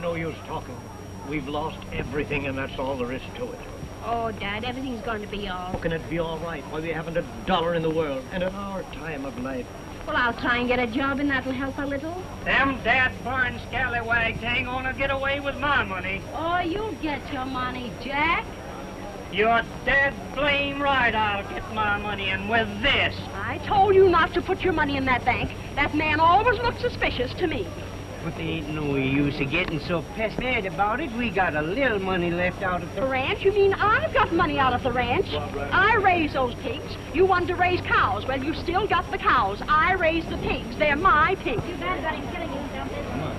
No use talking. We've lost everything, and that's all there is to it. Oh, Dad, everything's going to be all... How can it be all right? Why, we haven't a dollar in the world, and at our time of life. Well, I'll try and get a job, and that'll help a little. Them dad-born scallywags ain't gonna get away with my money. Oh, you'll get your money, Jack. You're dead blame right I'll get my money, and with this. I told you not to put your money in that bank. That man always looked suspicious to me. But there ain't no use of getting so pestered about it. We got a little money left out of The ranch? You mean I've got money out of the ranch? I raised those pigs. You wanted to raise cows. Well, you still got the cows. I raised the pigs. They're my pigs. Too bad about him killing you, don't it? Come on.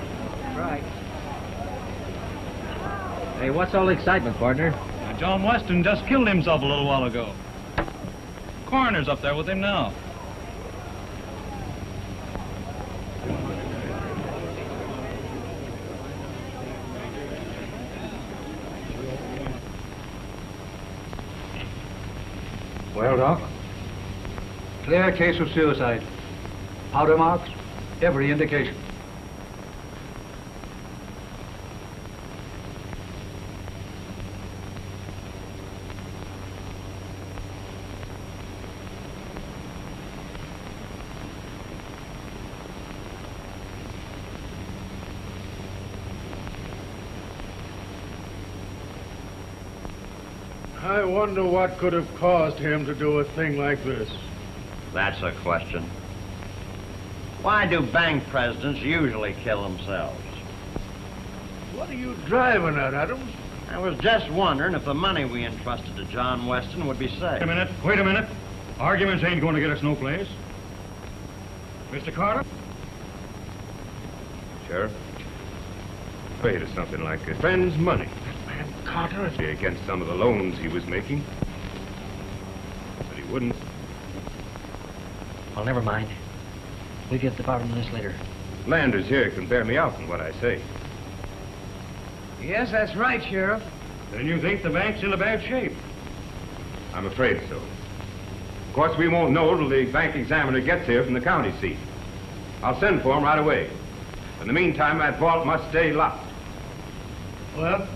Right. Hey, what's all the excitement, partner? John Weston just killed himself a little while ago. Coroner's up there with him now. Well, Doc, clear case of suicide. Powder marks, every indication. I wonder what could have caused him to do a thing like this. That's a question. Why do bank presidents usually kill themselves? What are you driving at, Adams? I was just wondering if the money we entrusted to John Weston would be safe. Wait a minute. Arguments ain't going to get us no place. Mr. Carter? Sheriff, afraid of something like a friend's money. Carter? Against some of the loans he was making. But he wouldn't. Well, never mind. We'll get the bottom of this later. Landers here can bear me out in what I say. Yes, that's right, Sheriff. Then you think the bank's in a bad shape? I'm afraid so. Of course, we won't know till the bank examiner gets here from the county seat. I'll send for him right away. In the meantime, that vault must stay locked. Well,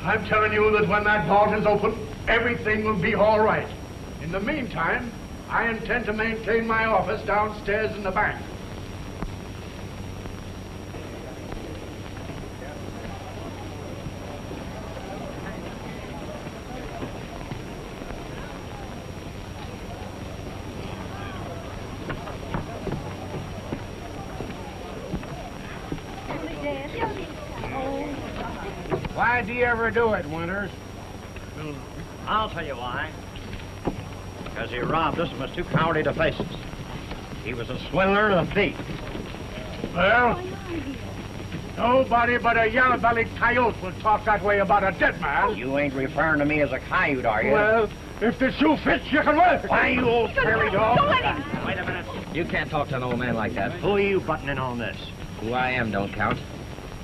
I'm telling you that when that vault is open, everything will be all right. In the meantime, I intend to maintain my office downstairs in the bank. Why do you ever do it, Winters? I'll tell you why. Because he robbed us and was too cowardly to face us. He was a swindler and a thief. Well, nobody but a yellow-bellied coyote will talk that way about a dead man. You ain't referring to me as a coyote, are you? Well, if the shoe fits, you can wear it. Why, you old prairie dog? Wait a minute. You can't talk to an old man like that. Who are you butting in on this? Who I am don't count.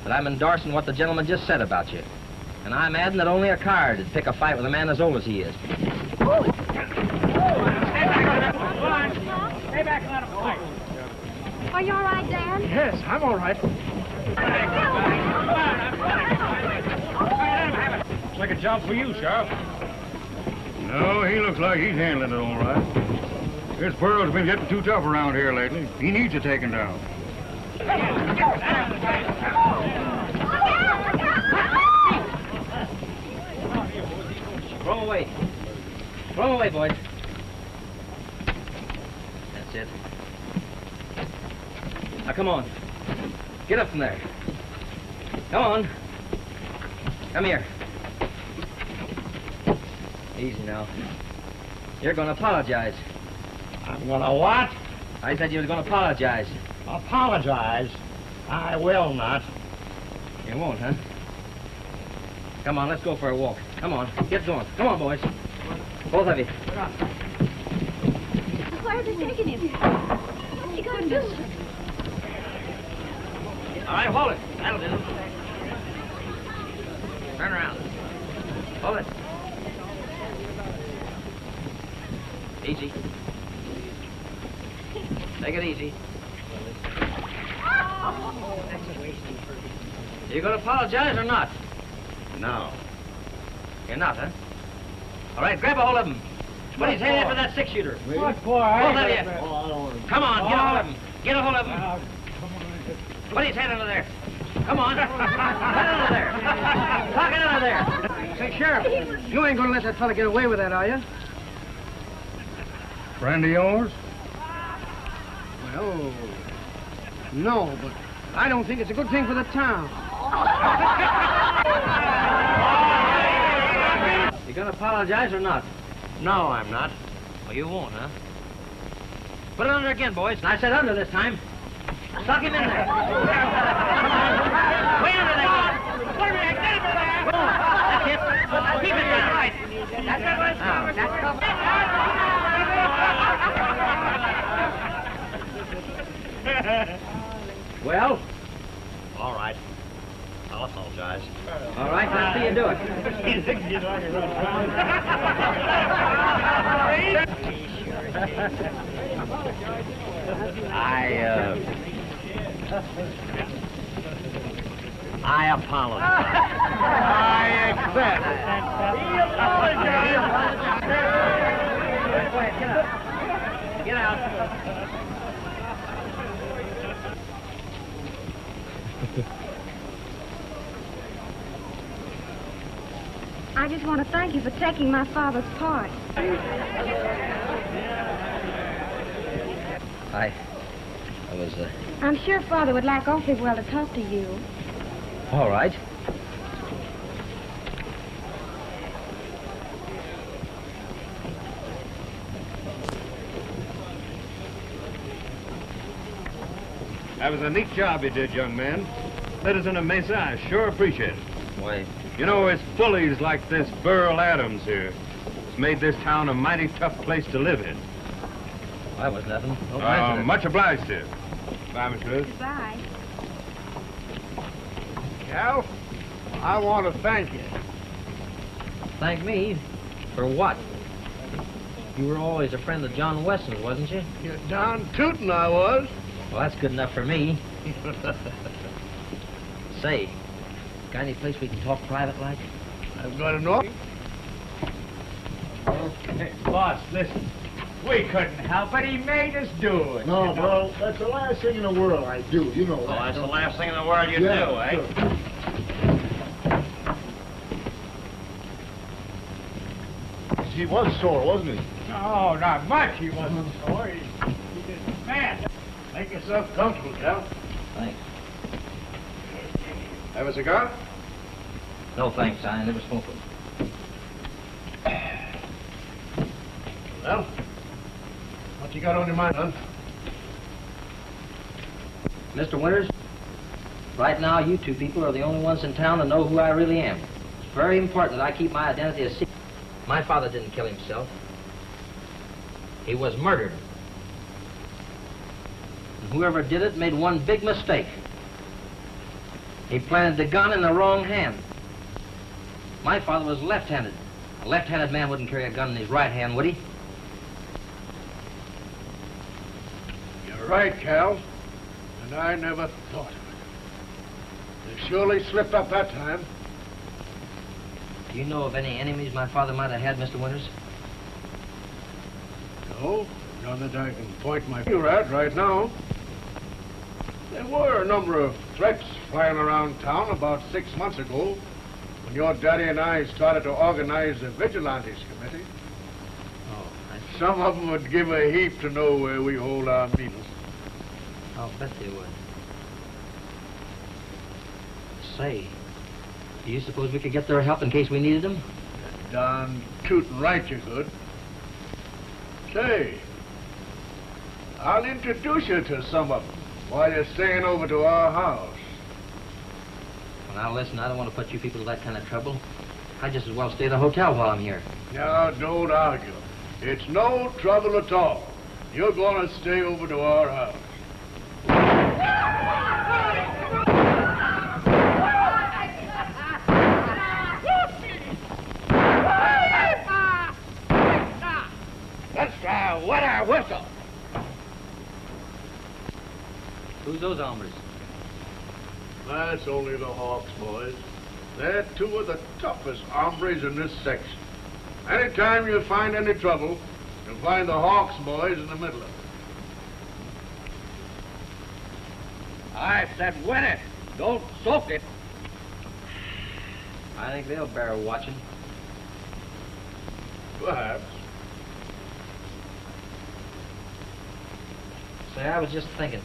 But I'm endorsing what the gentleman just said about you. And I'm adding that only a card would pick a fight with a man as old as he is. Stay back and let him fight. Are you all right, Dad? Yes, I'm all right. Looks like a job for you, Sheriff. No, he looks like he's handling it all right. This Burrow's been getting too tough around here lately. He needs it taken down. Throw him away. Throw him away, boys. That's it. Now, come on. Get up from there. Come on. Come here. Easy now. You're going to apologize. I'm gonna what? I said you were going to apologize. Apologize? I will not. You won't, huh? Come on, let's go for a walk. Come on, get going. Come on, boys. Both of you. Where are they taking him? What's he going to do? All right, hold it. That'll do. Turn around. Hold it. Easy. Take it easy. You gonna apologize or not? No. You're not, huh? All right, grab a hold of him. Put his hand in for that six-shooter. What for? Both of you. Come on, get a hold of him. Get a hold of him. Put his hand under there. Come on. Put it under there. Tuck it under there. Say, Sheriff, you ain't gonna let that fella get away with that, are you? Friend of yours? Well, no, but I don't think it's a good thing for the town. You gonna apologize or not? No, I'm not. Well, you won't, huh? Put it under again, boys. And I said under this time. Suck him in there. Come on. Way under there. Put him in there. Get him in there. Go on. That's it. Keep it down. Right. That's it. Well? All right. I'll apologize. All right, let's see you do it. I apologize. I accept. He apologized. Get out. I just want to thank you for taking my father's part. I was, I'm sure Father would like awfully well to talk to you. all right. That was a neat job you did, young man. Let us in a mesa, I sure appreciate it. Why, You know, it's bullies like this Burl Adams here. It's made this town a mighty tough place to live in. that was nothing. No president. Much obliged to you. Bye, Miss Ruth. Goodbye. Cal, I want to thank you. Thank me? For what? You were always a friend of John Weston's, wasn't you? You're darn tootin' I was. Well, that's good enough for me. Say, got any place we can talk private like? I've got an order. Okay, boss, listen. We couldn't help it. He made us do it. No, bro, that's the last thing in the world I do. You know Oh, that. that's the last thing in the world you do, eh? Sure. He was sore, wasn't he? No, not much. He wasn't sore. He just mad. Make yourself comfortable, Cal. Thanks. Have a cigar? No, thanks. I never smoke them. Well, what you got on your mind, huh? Mr. Winters, right now you two people are the only ones in town that know who I really am. It's very important that I keep my identity a secret. My father didn't kill himself. He was murdered. And whoever did it made one big mistake. He planted the gun in the wrong hand. My father was left-handed. A left-handed man wouldn't carry a gun in his right hand, would he? You're right, Cal. And I never thought of it. They surely slipped up that time. Do you know of any enemies my father might have had, Mr. Winters? No, none that I can point my finger at right now. There were a number of threats flying around town about 6 months ago when your daddy and I started to organize the Vigilantes Committee. Oh, Some of them would give a heap to know where we hold our meetings. I'll bet they would. Say, do you suppose we could get their help in case we needed them? Darn tootin' right you could. Say, I'll introduce you to some of them while you're staying over to our house. Well, now listen, I don't want to put you people to that kind of trouble. I'd just as well stay at a hotel while I'm here. Now, don't argue. It's no trouble at all. You're gonna stay over to our house. Let's wet our whistle. Who's those hombres? My It's only the Hawks, boys. They're two of the toughest hombres in this section. Anytime you find any trouble, you'll find the Hawks boys in the middle of it. I said win it. Don't soak it. I think they'll bear watching. Perhaps. Say, I was just thinking.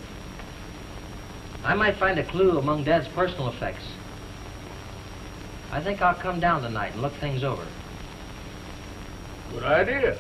I might find a clue among Dad's personal effects. I think I'll come down tonight and look things over. Good idea.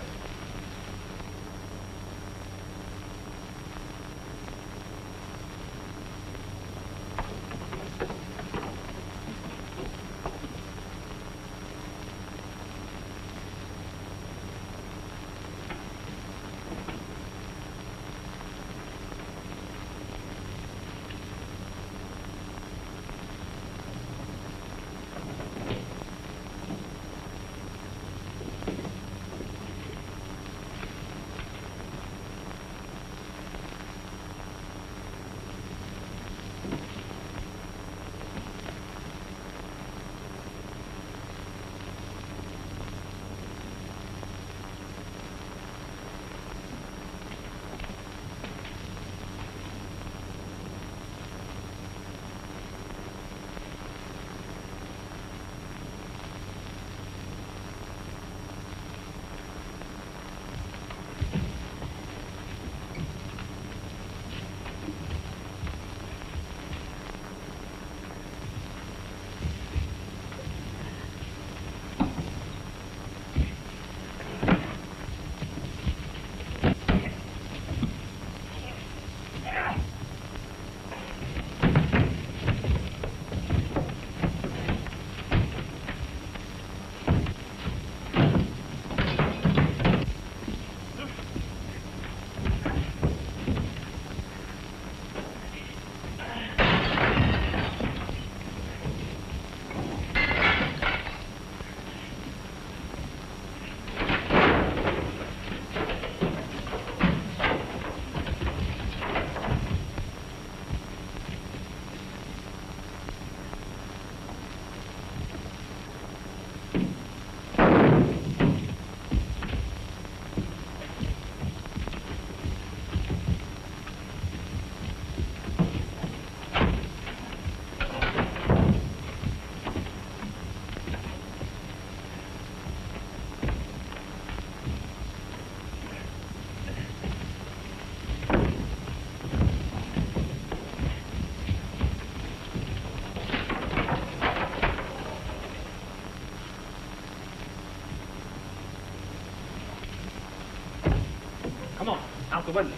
Come on, out the window.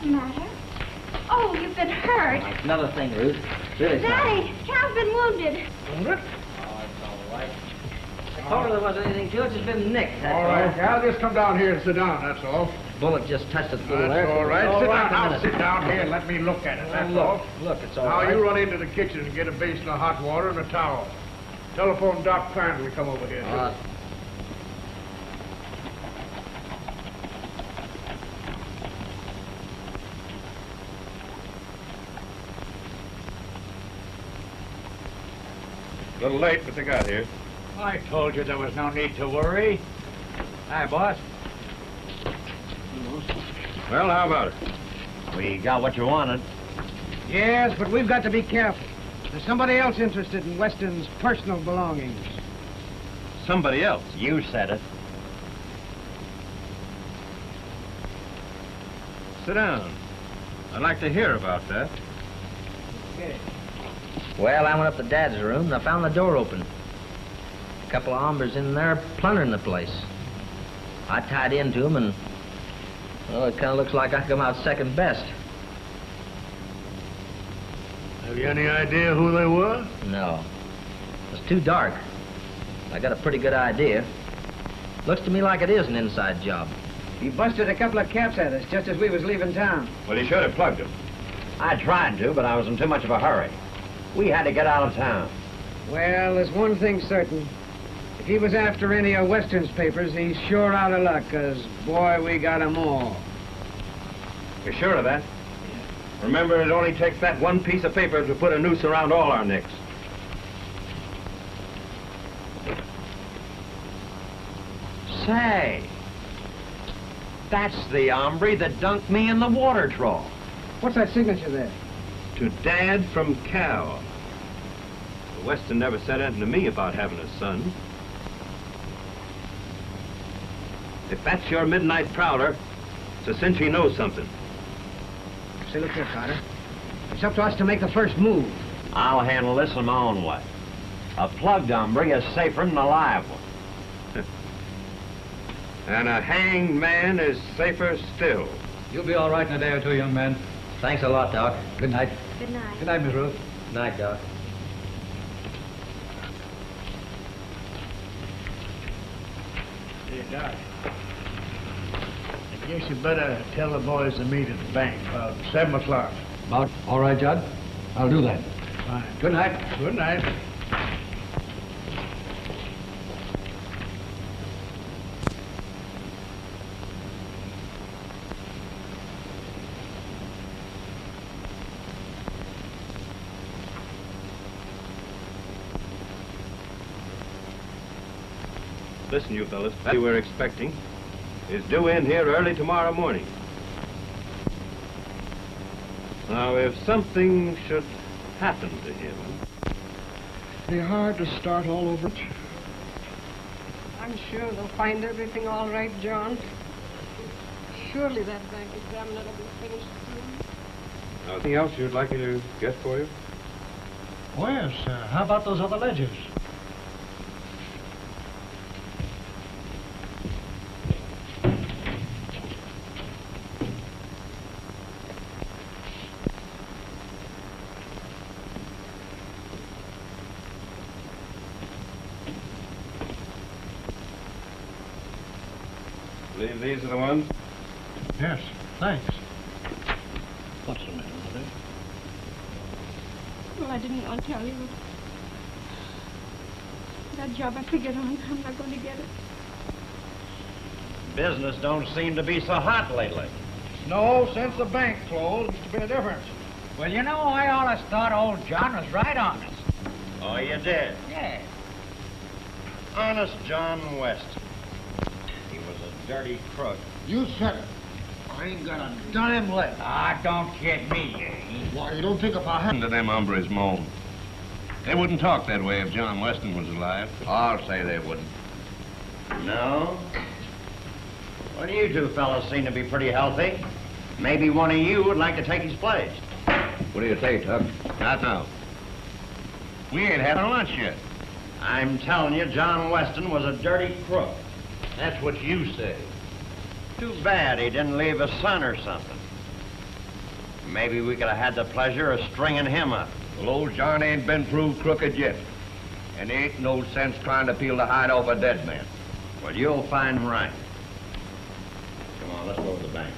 the matter? Oh, you've been hurt. Another thing, Ruth. Really sorry. Daddy, Cal's been wounded. Wounded? Oh, it's all right. I told her there wasn't anything to it. It's been nicked, that's All right, Cal, just come down here and sit down, that's all. Bullet just touched it through That's there. all right. All Sit right, down. a Now minute. sit down here and let me look at it, that's look, all. Look, it's all Now, right. you run into the kitchen and get a basin of hot water and a towel. Telephone Doc Crandall to come over here. A little late, but they got here. I told you there was no need to worry. Hi, boss. Well, how about it? We got what you wanted. Yes, but we've got to be careful. There's somebody else interested in Weston's personal belongings. Somebody else. You said it. Sit down. I'd like to hear about that. Okay. Well, I went up to Dad's room and I found the door open. A couple of hombres in there plundering the place. I tied into them and, well, it kind of looks like I come out second best. Have you any idea who they were? No. It's too dark. I got a pretty good idea. Looks to me like it is an inside job. He busted a couple of caps at us just as we was leaving town. Well, he should have plugged him. I tried to, but I was in too much of a hurry. We had to get out of town. Well, there's one thing certain. If he was after any of Weston's papers, he's sure out of luck, 'cause, boy, we got 'em all. You're sure of that? Remember, it only takes that one piece of paper to put a noose around all our necks. Say, that's the hombre that dunked me in the water trough. What's that signature there? To Dad from Cal. Weston never said anything to me about having a son. If that's your midnight prowler, it's a cinch he knows something. Say, look here, Carter. It's up to us to make the first move. I'll handle this in my own way. A plugged hombre is safer than a live one. And a hanged man is safer still. You'll be all right in a day or two, young man. Thanks a lot, Doc. Good night. Good night. Good night, Miss Ruth. Night, Doc. Hey, Doc. I guess you better tell the boys to meet at the bank about 7 o'clock. About all right, Judd? I'll do that. Fine. Good night. Good night. Listen, you fellas, that you were expecting is due in here early tomorrow morning. Now, if something should happen to him... It'd be hard to start all over. I'm sure they'll find everything all right, John. Surely that bank examiner will be finished soon. Anything else you'd like me to get for you? Oh, yes. How about those other ledgers? Believe these are the ones? Yes, thanks. What's the matter, Mother? Well, I didn't want to tell you. That job I figured on, I'm not going to get it. Business don't seem to be so hot lately. No, since the bank closed, it's been a difference. Well, you know, I always thought old John was right honest. Oh, you did? Yeah. Honest John Weston. He was a dirty crook. You said it. I ain't got a dime left. Ah, don't kid me. Why, you don't think if I had... To them hombres moan. They wouldn't talk that way if John Weston was alive. I'll say they wouldn't. No? Well, you two fellas seem to be pretty healthy. Maybe one of you would like to take his place. What do you say, Tuck? Not now. We ain't had our lunch yet. I'm telling you, John Weston was a dirty crook. That's what you say. Too bad he didn't leave a son or something. Maybe we could have had the pleasure of stringing him up. Well, old John ain't been proved crooked yet. And there ain't no sense trying to peel the hide off a dead man. Well, you'll find him right. Come on, let's go to the bank.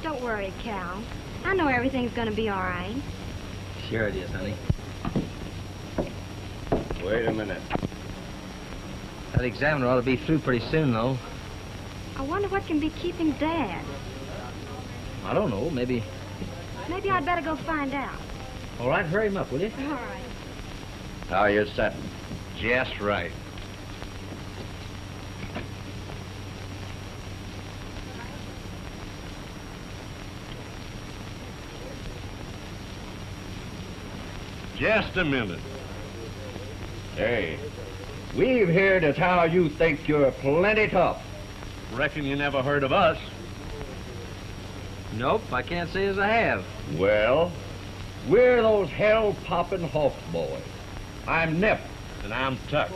Don't worry, Cal. I know everything's gonna be all right. Sure it is, honey. Wait a minute. That examiner ought to be through pretty soon, though. I wonder what can be keeping Dad. I don't know, maybe... Maybe I'd better go find out. All right, hurry him up, will you? All right. How you setting? Just right. Just a minute. Hey, we've heard as how you think you're plenty tough. Reckon you never heard of us. Nope, I can't say as I have. Well, we're those hell-popping Hoff boys. I'm Nip, and I'm Tuck.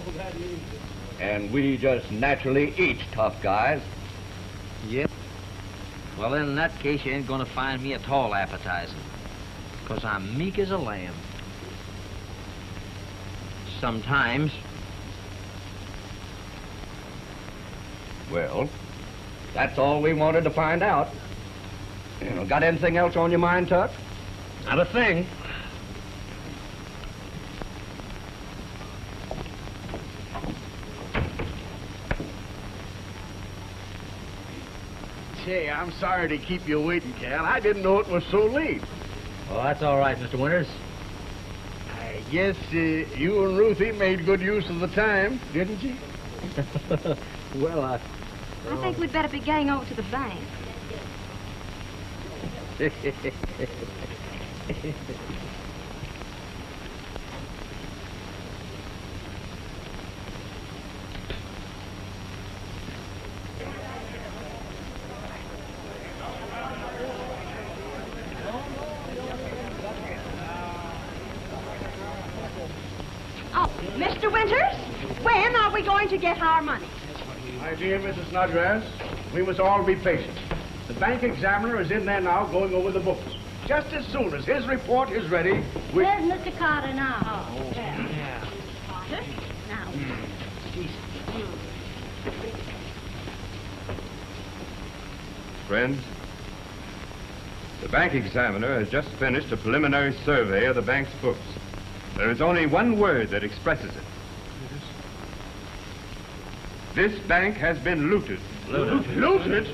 And we just naturally eat tough guys. Yep. Well, then, in that case, you ain't gonna find me at all appetizing. 'Cause I'm meek as a lamb. Sometimes. Well, that's all we wanted to find out. You know, got anything else on your mind, Tuck? Not a thing. Say, I'm sorry to keep you waiting, Cal. I didn't know it was so late. Oh, that's all right, Mr. Winters. I guess you and Ruthie made good use of the time, didn't you? Well, I think we'd better be getting over to the bank. Oh, Mr. Winters, when are we going to get our money? My dear Mrs. Snodgrass, we must all be patient. The bank examiner is in there now going over the books. Just as soon as his report is ready, we... Where's Mr. Carter now? Oh, yeah. Carter? Now. Friends, the bank examiner has just finished a preliminary survey of the bank's books. There is only one word that expresses it. This bank has been looted. Looted? Looted?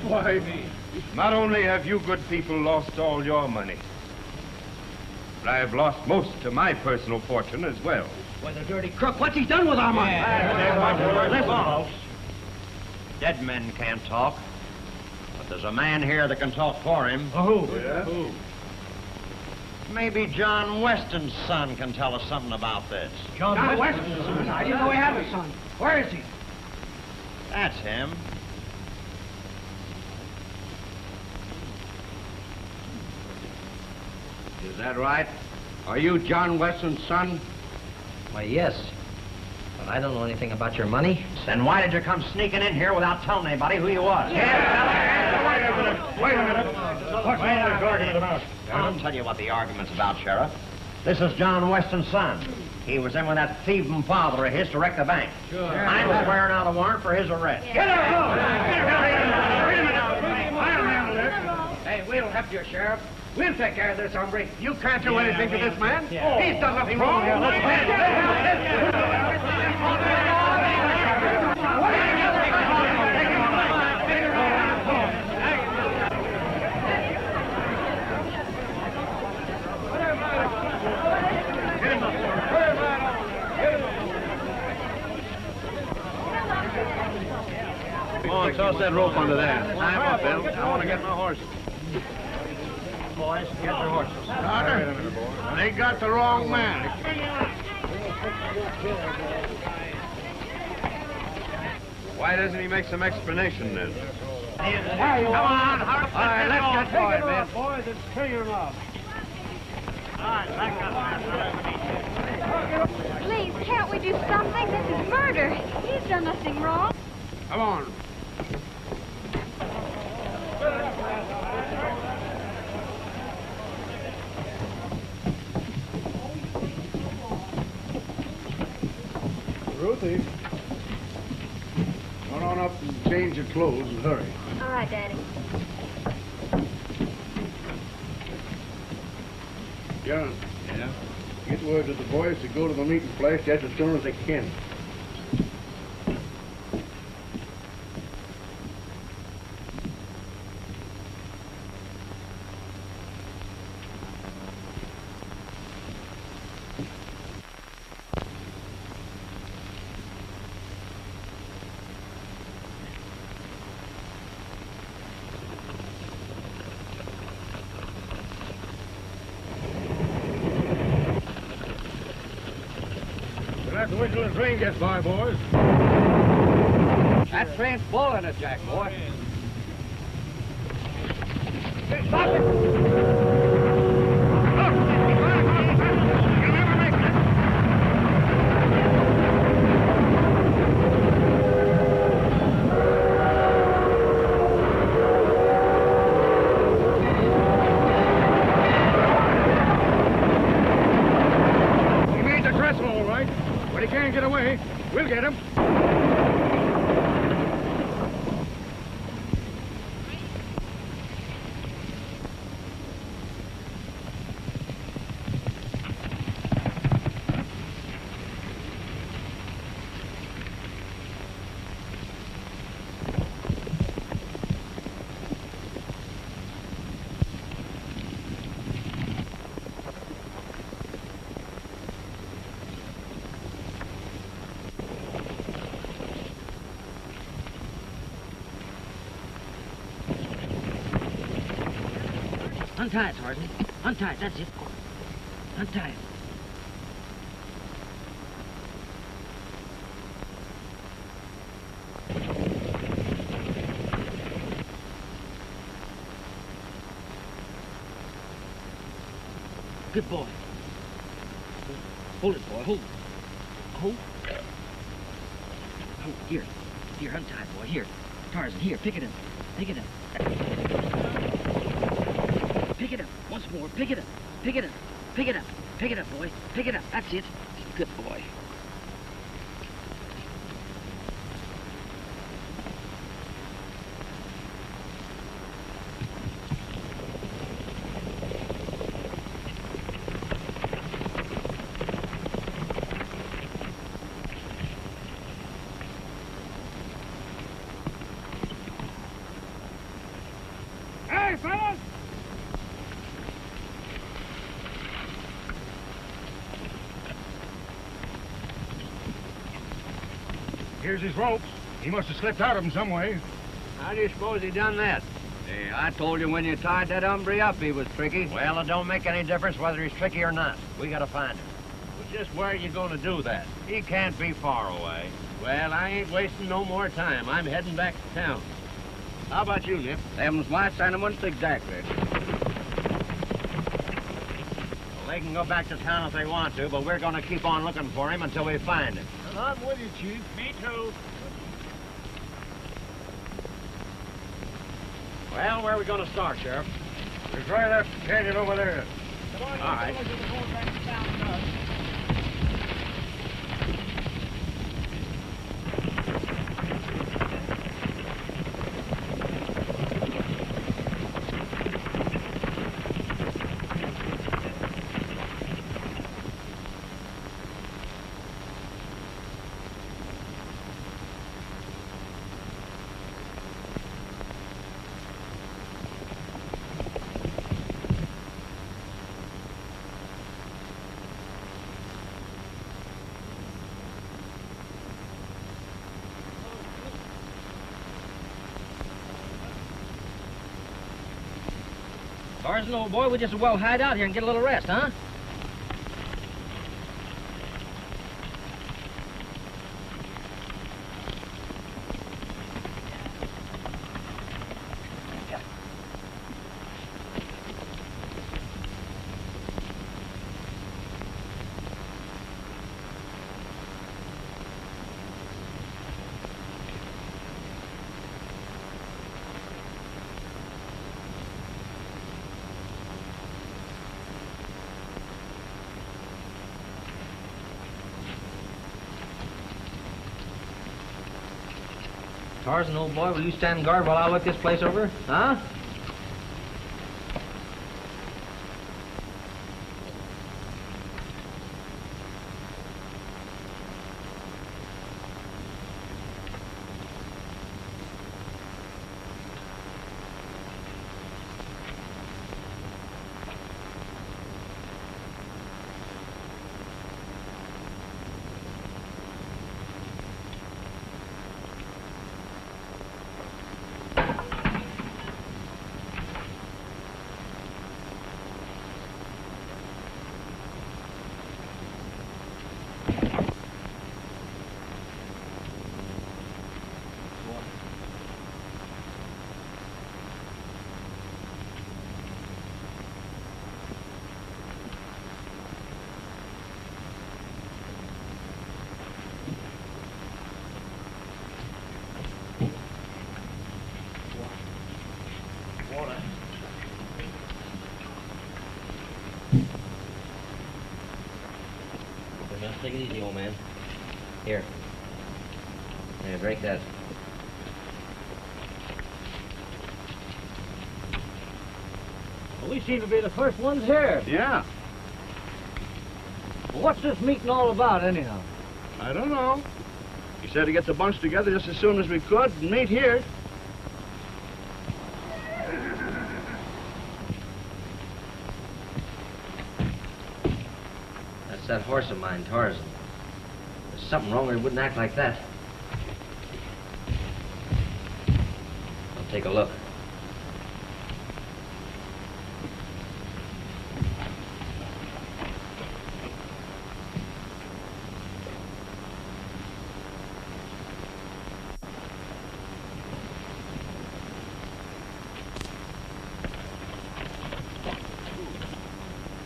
Why, not only have you good people lost all your money, but I have lost most of my personal fortune as well. Why, the dirty crook, what's he done with our money? Listen, dead men can't talk, but there's a man here that can talk for him. Oh, who? Yeah? Who? Maybe John Weston's son can tell us something about this. John Weston's son? I didn't know he had a son. Where is he? That's him. Is that right? Are you John Weston's son? Why, yes. But I don't know anything about your money. Then why did you come sneaking in here without telling anybody who you was? Wait a minute. Wait a minute. What's all this argument about? I'll tell you what the argument's about, Sheriff. This is John Weston's son. He was in with that thieving father of his to wreck the bank. Sure. I'm swearing out a warrant for his arrest. Get out! Wait a minute. I'll handle this. Hey, we'll help you, Sheriff. We'll take care of this hombre. You can't do anything to this man. Yeah. He's done nothing wrong. Come on, toss that rope under there. Climb up, Bill. I want to get my horses. Boys, get your horses. Carter, they got the wrong man. Why doesn't he make some explanation then? Come on, hurry. All right, let's get going, man. boys, and string him up. All right, back up. Please, can't we do something? This is murder. He's done nothing wrong. Come on. Ruthie, run on up and change your clothes and hurry. All right, Daddy. John. Yeah? Get word to the boys to go to the meeting place just as soon as they can. We'll have to wait till the train gets by, boys. That train's blowing it, Jack, boy. Hey, stop it! He made the trestle, all right. But he can't get away. We'll get him. Untie it, Tarzan. Untie it, that's it. Untie it. Good boy. Hold it, boy. Hold it. Hold. Hold. Here. Here, untie it, boy. Here. Tarzan, here. Pick it up. Pick it up. Pick it up. Once more. Pick it up. Pick it up. Pick it up. Pick it up, boy. Pick it up. That's it. Good boy. Hey, fellas! Here's his ropes. He must have slipped out of them some way. How do you suppose he done that? Hey, I told you when you tied that hombre up he was tricky. Well, it don't make any difference whether he's tricky or not. We gotta find him. Well, just where are you going to do that? He can't be far away. Well, I ain't wasting no more time. I'm heading back to town. How about you, Nip? Them's my sentiments exactly. Well, they can go back to town if they want to, but we're gonna keep on looking for him until we find him. And I'm with you, Chief. Me too. Well, where are we going to start, Sheriff? Just right up the canyon over there. All right. Tarzan, old boy, we just as well hide out here and get a little rest, huh? Tarzan, old boy, will you stand guard while I look this place over? Huh? Take it easy, old man. Here. Here, drink that. Well, we seem to be the first ones here. Yeah. Well, what's this meeting all about, anyhow? I don't know. He said to get the bunch together just as soon as we could and meet here. That's that horse of mine, Tarzan. There's something wrong or he wouldn't act like that. I'll take a look.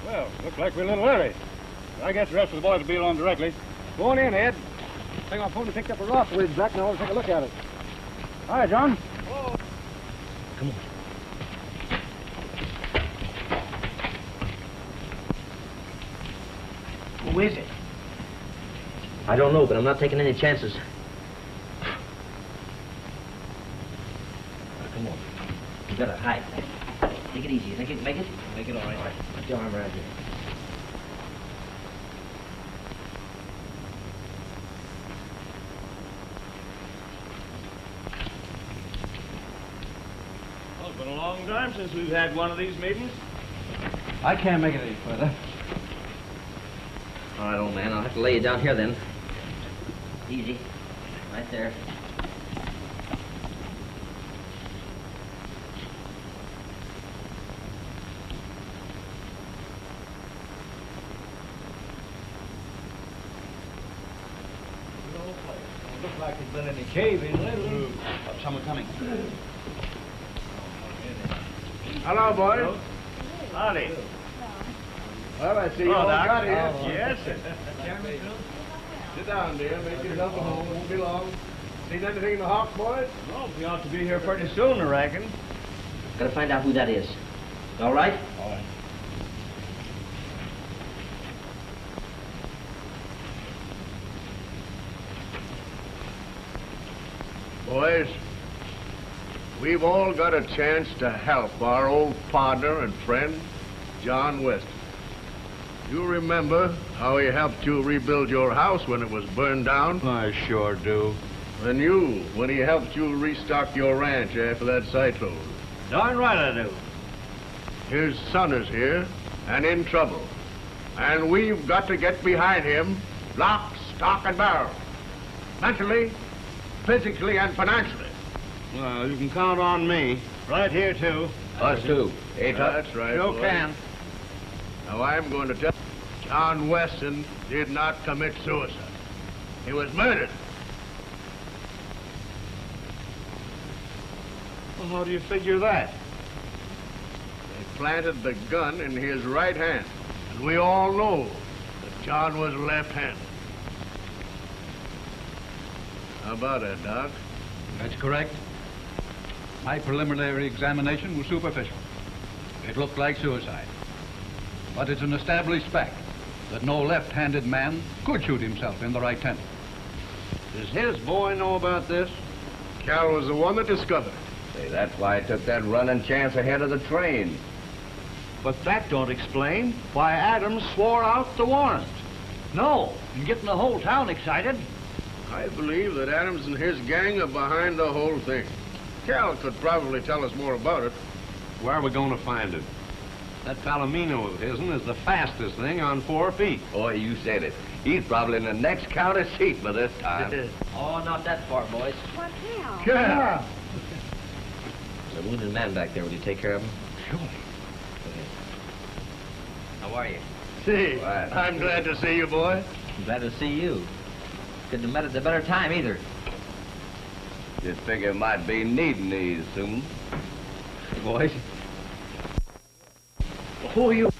Well, looks like we're a little early. I guess the rest of the boys will be along directly. Go on in, Ed. I think our pony picked up a rock with back now. I'll take a look at it. Hi, John. Come on. Who is it? I don't know, but I'm not taking any chances. Now, come on. You better hide. Take it easy. You think you can make it? Make it all right. Put your arm around here. Well, it's been a long time since we've had one of these meetings. I can't make it any further. All right, old man. I'll have to lay you down here then. Easy. Right there. Looks like there's been any cave-in lately. Someone coming. Hello, boys. Howdy. Well, I see you Hello, all Doc. got here. Yes, sir. Sit down, dear. Make yourself at home. Won't be long. Seen anything in the Hawks, boys? Well, we ought to be here pretty soon, I reckon. Gotta find out who that is. All right? All right. Boys, we've all got a chance to help our old partner and friend, John Weston. You remember how he helped you rebuild your house when it was burned down? I sure do. And you, when he helped you restock your ranch after that cyclone. Darn right I do. His son is here and in trouble. And we've got to get behind him, lock, stock, and barrel. Mentally, physically, and financially. Well, you can count on me. Right here, too. Us too. Hey, Tuck? That's right, Sure boys. can. Now, I'm going to tell you, John Weston did not commit suicide. He was murdered. Well, how do you figure that? They planted the gun in his right hand. And we all know that John was left-handed. How about that, Doc? That's correct. My preliminary examination was superficial. It looked like suicide. But it's an established fact that no left-handed man could shoot himself in the right temple. Does his boy know about this? Cal was the one that discovered it. Say, that's why I took that running chance ahead of the train. But that don't explain why Adams swore out the warrant. No, and getting the whole town excited. I believe that Adams and his gang are behind the whole thing. Cal could probably tell us more about it. Where are we going to find it? That Palomino of his'n is the fastest thing on 4 feet. Boy, you said it. He's probably in the next county seat by this time. Oh, not that far, boys. What now? Cal! There's a wounded man back there. Will you take care of him? Sure. How are you? See, I'm glad to see you, boy. I'm glad to see you. Couldn't have met at a better time, either. Just figure might be needing these soon. Boys. Who are you?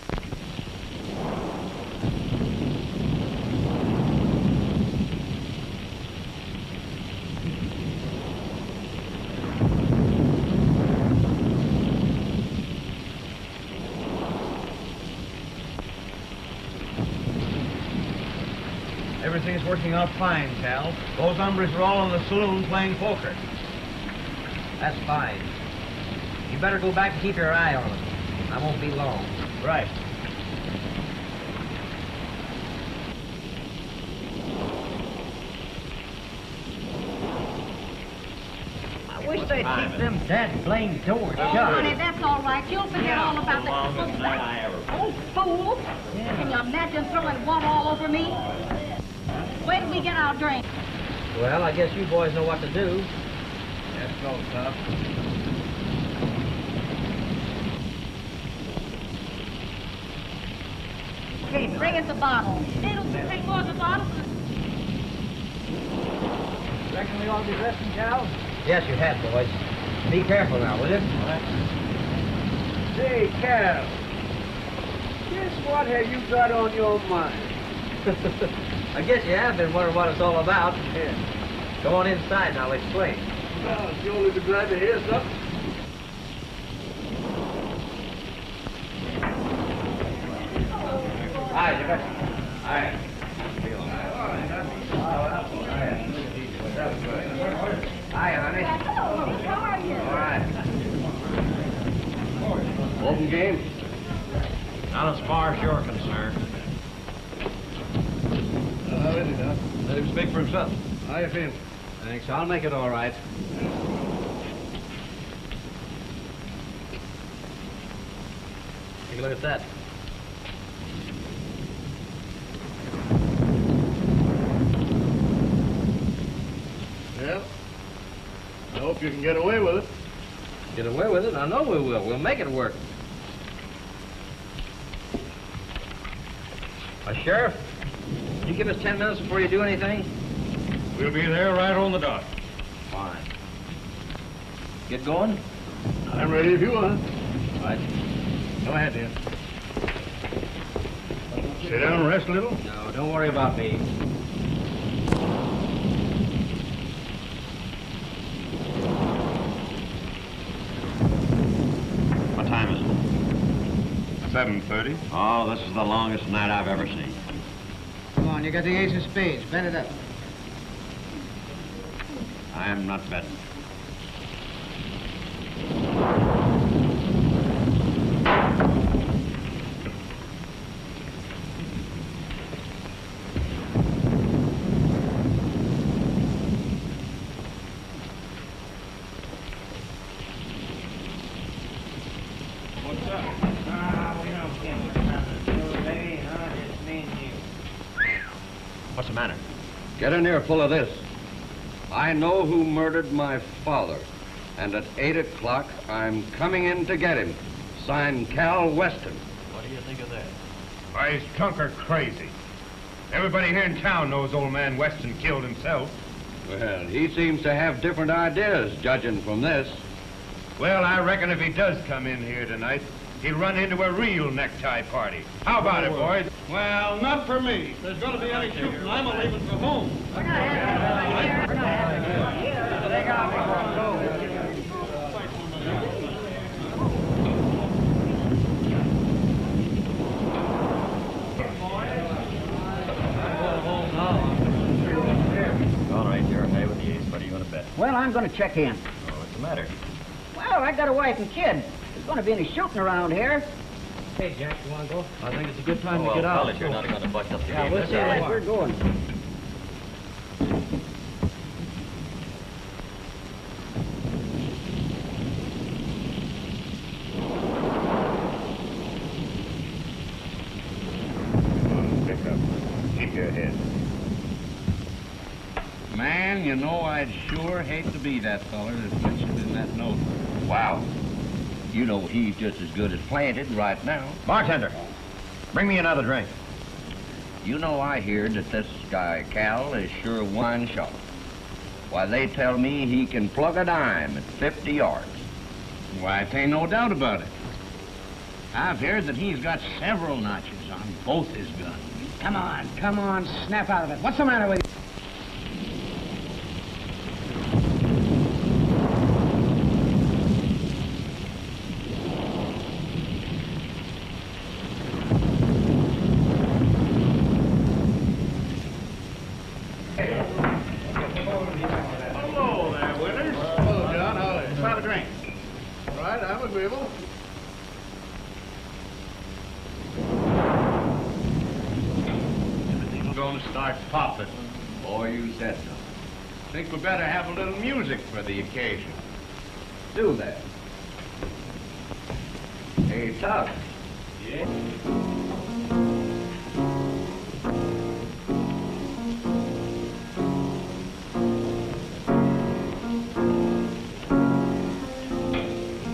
Everything's working out fine, Cal. Those hombres are all in the saloon playing poker. That's fine. You better go back and keep your eye on them. I won't be long. Right. I wish they'd keep them dead blamed doors Oh, shut. honey, that's all right. You'll forget all about the... Longest night I ever Oh, fool! Can you imagine throwing one all over me? Where did we get our drink? Well, I guess you boys know what to do. Let's go, Tough. Hey, bring us a bottle. It'll take more than a bottle. Reckon we ought to be resting, Cal? Yes, you had, boys. Be careful now, will you? Say, Cal, just what have you got on your mind? I guess you have been wondering what it's all about. Yeah. Go on inside and I'll explain. Well, surely be glad to hear something. Hi, Jimmy. Hi. Hi, honey. Hello, how are you? All right. Open game? Not as far as you're concerned. How is it, Doc? Let him speak for himself. How you feel? Thanks. I'll make it all right. Take a look at that. Well, I hope you can get away with it. Get away with it? I know we will. We'll make it work. Sheriff, can you give us 10 minutes before you do anything? We'll be there right on the dot. Fine. Get going? I'm ready if you are. Right. Go ahead, dear. Sit down and rest a little. No, don't worry about me. What time is it? 7:30. Oh, this is the longest night I've ever seen. Come on, you got the ace of spades. Bet it up. I'm not betting. What's the matter? Get an earful of this. I know who murdered my father, and at 8 o'clock, I'm coming in to get him. Signed, Cal Weston. What do you think of that? Why, he's drunk or crazy. Everybody here in town knows old man Weston killed himself. Well, he seems to have different ideas, judging from this. Well, I reckon if he does come in here tonight, he'll run into a real necktie party. How about it, boys? Well, not for me. If there's going to be any shooting, I'm a leaving for home. All right, you're okay with the ace. What do you going to bet? Well, I'm going to check in. Oh, what's the matter? Well, I got a wife and kid. There's going to be any shooting around here. Hey, Jack, you want to go? I think it's a good time Oh, to get out. fellas, you're not going to bust up the Yeah, game. we'll That's see all right. right. We're going. Pick up. Keep your head. Man, you know, I'd sure hate to be that feller that's mentioned in that note. Wow. You know he's just as good as planted right now. Bartender, bring me another drink. You know, I hear that this guy, Cal, is sure wine shot. Why, they tell me he can plug a dime at 50 yards. Why, it ain't no doubt about it. I've heard that he's got several notches on both his guns. Come on, snap out of it. What's the matter with you? Hello there, Withers. Hello, John. How are you? Let's have a drink. All right, I'm agreeable. Everything's gonna start popping. Boy, you said so. Think we better have a little music for the occasion. Do that. Hey, Tuck. Yeah?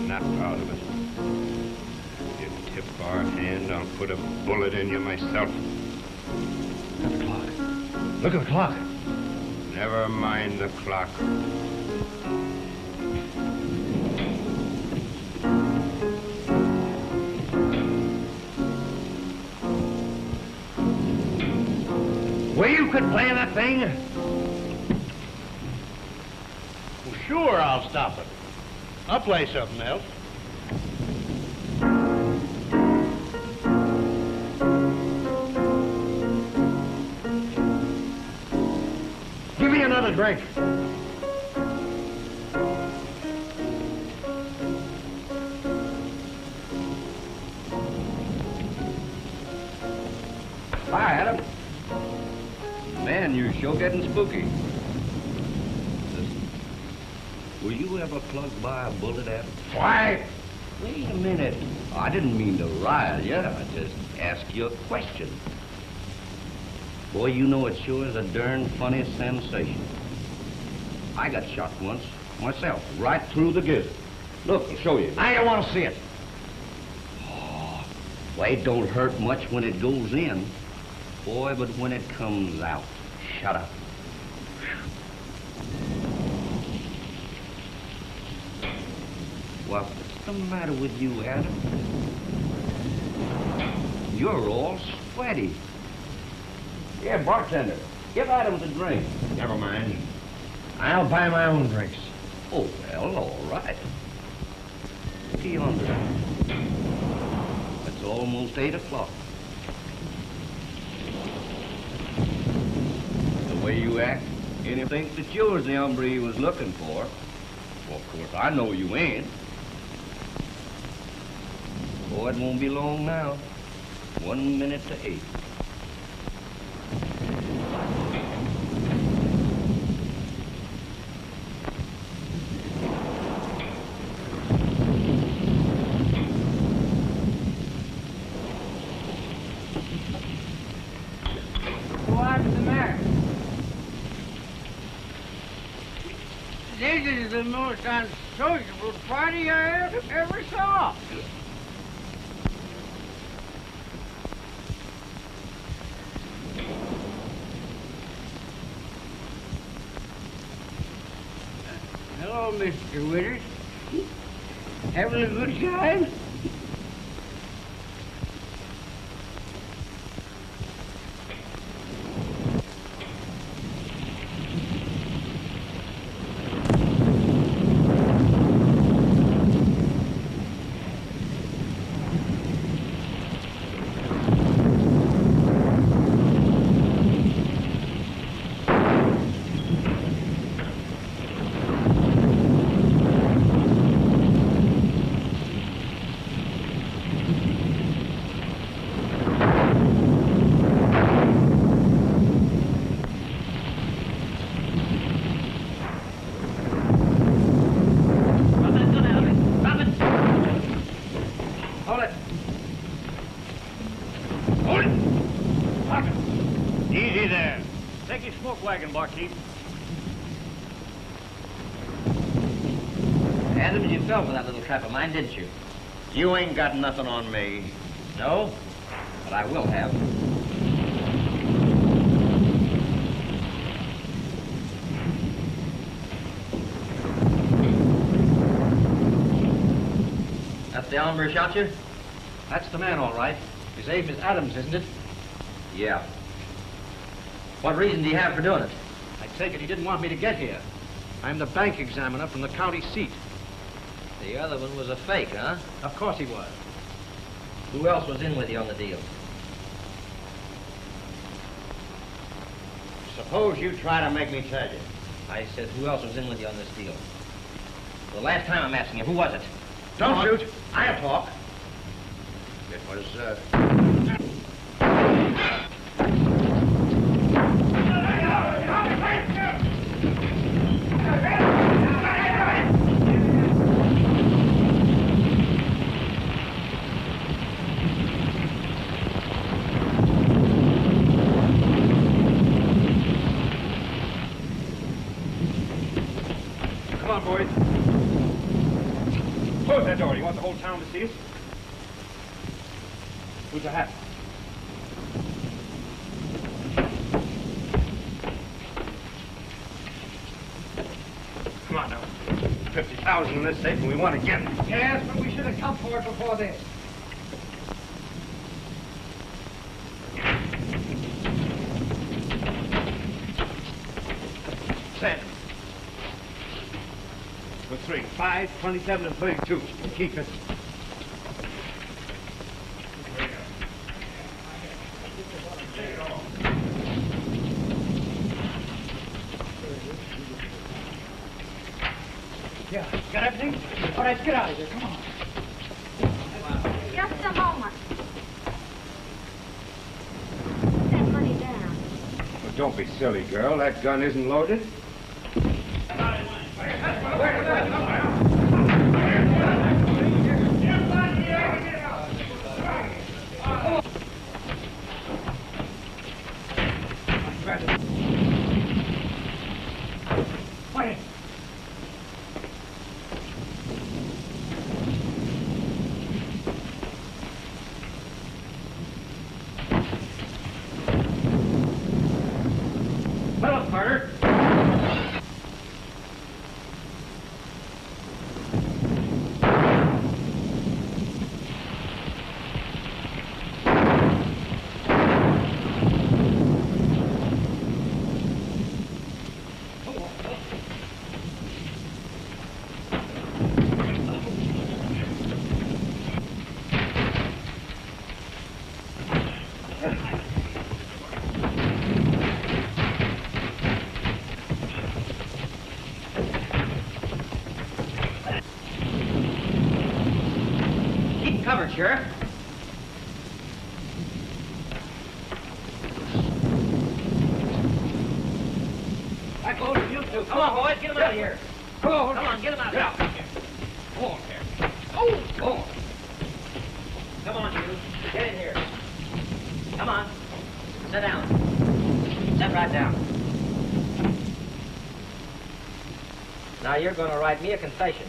Not proud of it. You tip our hand, I'll put a bullet in you myself. Look at the clock. Look at the clock. Never mind the clock. Well, you quit playing that thing? Well, sure, I'll stop it. I'll play something else. Give me another drink. Hi, Adam. Man, you're sure getting spooky. Listen, were you ever plugged by a bullet, Adam? Why? Wait a minute. I didn't mean to rile you. I just asked you a question. Boy, you know it sure is a darn funny sensation. I got shot once, myself, right through the gizzard. Look, I'll show you. I don't want to see it. Oh, well, it don't hurt much when it goes in. Boy, but when it comes out, shut up. Well, what's the matter with you, Adam? You're all sweaty. Yeah, bartender, give Adams a drink. Never mind. I'll buy my own drinks. Oh, well, all right. Look yonder. It's almost 8 o'clock. The way you act, and you think that you're the hombre he was looking for. Well, of course, I know you ain't. Boy, it won't be long now. 1 minute to 8. What's the matter? This is the most unsociable party I ever saw. Hello, Mr. Withers. Having a good time? barkeep. Adams, you fell for that little trap of mine, didn't you? You ain't got nothing on me. No, but I will have. That's the hombre who shot you? That's the man, all right. His name is Adams, isn't it? Yeah. What reason do you have for doing it? I take it he didn't want me to get here. I'm the bank examiner from the county seat. The other one was a fake, huh? Of course he was. Who else was in with you on the deal? Suppose you try to make me tell you. I said, who else was in with you on this deal? The last time I'm asking you, who was it? Don't shoot. I'll talk. It was, Come on, boys. Close that door. You want the whole town to see us? Who's the hat? Come on now. 50,000 in this safe, and we want to get it. Yes, but we should have come for it before this. Send. For 3. 5, 27, and 32. Keep it. Yeah, got everything? All right, get out of here. Come on. Just a moment. Put that money down. Well, don't be silly, girl. That gun isn't loaded. Quiet. Put up, Carter. Keep covered, Sheriff. Back over to you two. Come on, boys, get him out of here. Come on. Come on, get him out Get of out. here. Go on there. Oh, go on. Come on, you. Get in here. Come on. Sit down. Sit right down. Now you're going to write me a confession.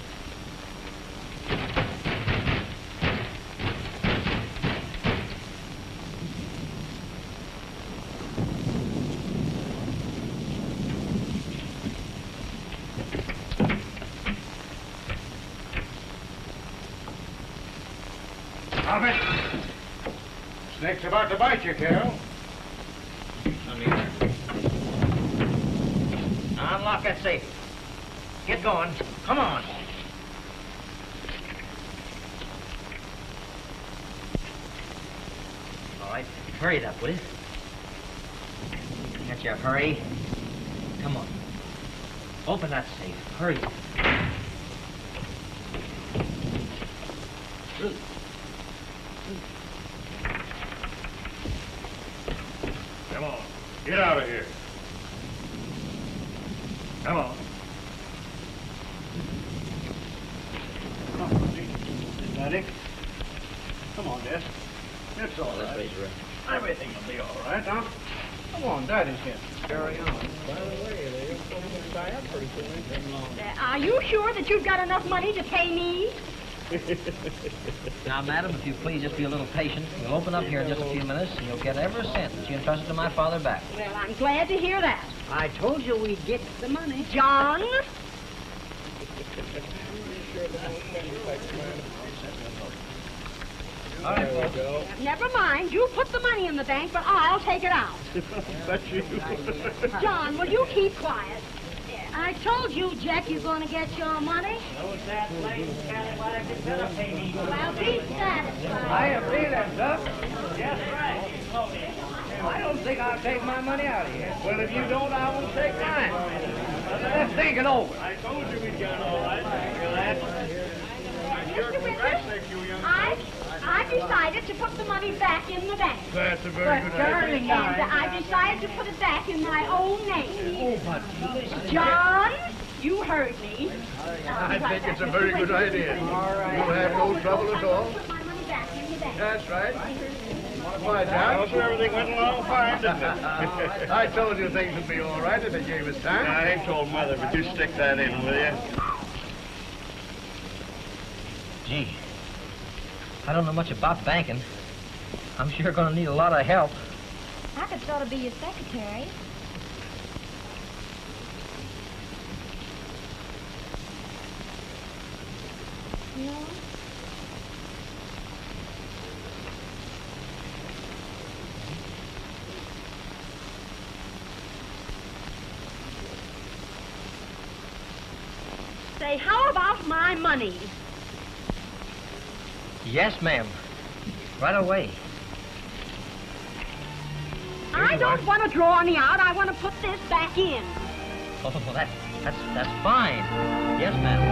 Stop it. Snake's about to bite you, Cal. Come here. Now unlock that safe. Get going. Come on. All right, hurry it up, will you? Can't you hurry? Come on. Open that safe. Hurry. Come on. Get out of here. Come on. Is that it? Come on, Dad. It's all Let's right. raise her up. Everything will be all right, huh? Come on, Daddy's here. Carry on. Are you sure that you've got enough money to pay me? Now, madam, if you please just be a little patient. We'll open up here in just a few minutes, and you'll get every cent that you entrusted to my father back. Well, I'm glad to hear that. I told you we'd get the money. John? All right, folks. Never mind. You put the money in the bank, but I'll take it out. That's you. John, will you keep quiet? I told you, Jack, you're going to get your money. Those that lady county whatever it's gonna pay me. Well, be satisfied. I agree then, sir. Yes, right. I don't think I'll take my money out of here. Well, if you don't, I won't take mine. Let's think it over. I told you we'd get it all right. Mr. Winters, I decided to put the money back in the bank. That's a very good idea. And I decided to put it back in my own name. Oh, but John, you heard me. I think it's a very good idea. All right. You'll have no trouble at all. Put my money back in the bank. That's right. Why, John? So everything went along fine, didn't it? I told you things would be all right if they gave us time. I ain't told Mother, but you stick that in, will you? Gee, I don't know much about banking. I'm sure going to need a lot of help. I could sort of be your secretary. No? Say, how about my money? Yes, ma'am. Right away. I don't want to draw any out. I want to put this back in. Oh, that's fine. Yes, ma'am.